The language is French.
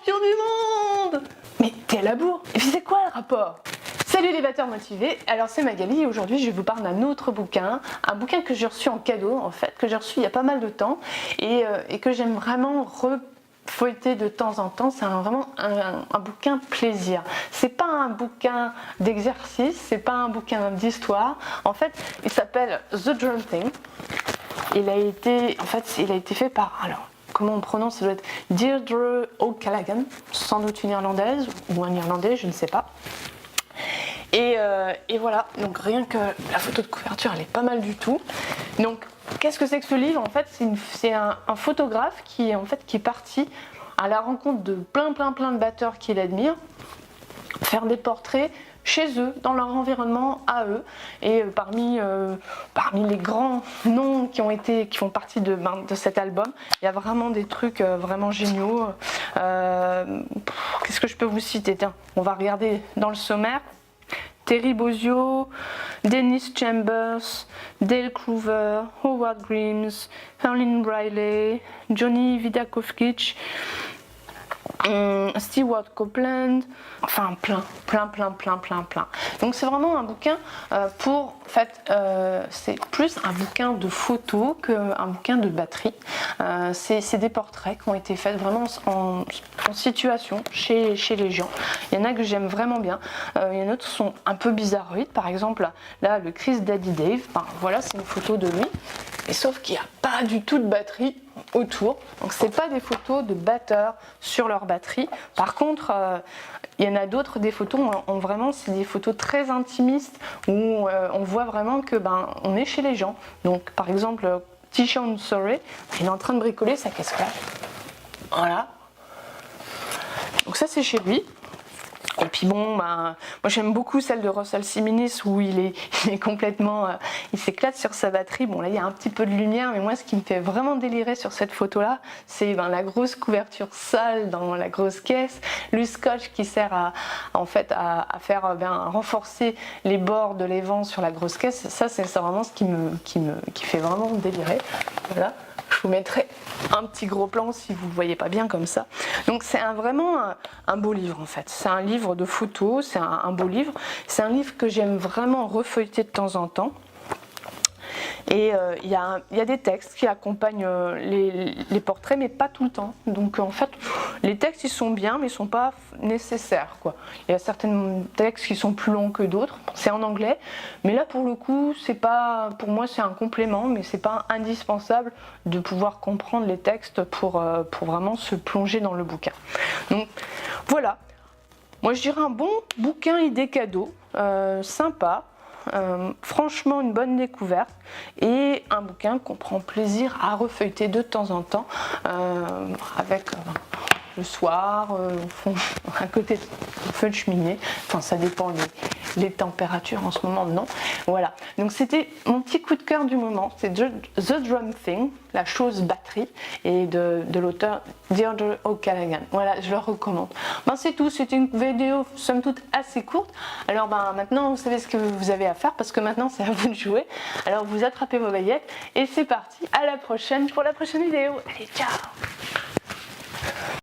champion du monde. Mais t'es à la bourre. Et puis c'est quoi le rapport? Salut les batteurs motivés, alors c'est Magali et aujourd'hui je vous parle d'un autre bouquin, un bouquin que j'ai reçu en cadeau en fait, que j'ai reçu il y a pas mal de temps et que j'aime vraiment feuilleter de temps en temps. C'est vraiment un bouquin plaisir. C'est pas un bouquin d'exercice, c'est pas un bouquin d'histoire. En fait, il s'appelle The Drum Thing. Il a été fait par, alors comment on prononce, ça doit être Deirdre O'Callaghan, sans doute une irlandaise ou un irlandais, je ne sais pas. Et voilà, donc rien que la photo de couverture, elle est pas mal du tout. Donc qu'est-ce que c'est que ce livre? En fait, c'est un photographe qui est parti à la rencontre de plein de batteurs qu'il admire, faire des portraits chez eux, dans leur environnement à eux. Et parmi les grands noms qui font partie de cet album, il y a vraiment des trucs vraiment géniaux. Qu'est-ce que je peux vous citer? Tiens, on va regarder dans le sommaire. Terry Bozzio, Dennis Chambers, Dale Croover, Howard Grimes, Erlyn Riley, Johnny Vidakovich, Stewart Copeland, enfin plein. Donc c'est vraiment un bouquin c'est plus un bouquin de photos qu'un bouquin de batterie. C'est des portraits qui ont été faits vraiment en situation chez les gens. Il y en a que j'aime vraiment bien, il y en a d'autres qui sont un peu bizarroïdes. Par exemple là le Chris Daddy Dave, voilà, c'est une photo de lui, et sauf qu'il n'y a pas du tout de batterie autour, donc c'est pas des photos de batteurs sur leur batterie. Par contre il y en a d'autres, des photos vraiment c'est des photos très intimistes où on voit vraiment que on est chez les gens. Donc par exemple T-Shawn Sorey, il est en train de bricoler sa casse-claire, voilà, donc ça c'est chez lui. Et puis bon, moi j'aime beaucoup celle de Russell Simmons où il est complètement, il s'éclate sur sa batterie. Bon là il y a un petit peu de lumière, mais moi ce qui me fait vraiment délirer sur cette photo là, c'est la grosse couverture sale dans la grosse caisse, le scotch qui sert à faire renforcer les bords de l'évent sur la grosse caisse. Ça c'est vraiment ce qui fait vraiment délirer. Voilà. Je vous mettrai un petit gros plan si vous ne voyez pas bien comme ça. Donc c'est vraiment un beau livre en fait. C'est un livre de photos, c'est un beau livre. C'est un livre que j'aime vraiment refeuilleter de temps en temps. Et il y a des textes qui accompagnent les portraits, mais pas tout le temps. Donc en fait, les textes ils sont bien, mais ils sont pas nécessaires, quoi. Il y a certains textes qui sont plus longs que d'autres. C'est en anglais, mais là pour le coup, c'est pas, pour moi c'est un complément, mais c'est pas indispensable de pouvoir comprendre les textes pour vraiment se plonger dans le bouquin. Donc voilà. Moi je dirais un bon bouquin idée cadeau, sympa. Franchement une bonne découverte et un bouquin qu'on prend plaisir à refeuilleter de temps en temps avec le soir à côté du feu de cheminée, enfin ça dépend les températures en ce moment, non, voilà. Donc c'était mon petit coup de cœur du moment, c'est The Drum Thing, la chose batterie, et de l'auteur Deirdre O'Callaghan. Voilà, je le recommande. C'est tout, c'était une vidéo somme toute assez courte. Alors maintenant vous savez ce que vous avez à faire, parce que maintenant c'est à vous de jouer. Alors vous attrapez vos baguettes et c'est parti, à la prochaine pour la prochaine vidéo. Allez, ciao.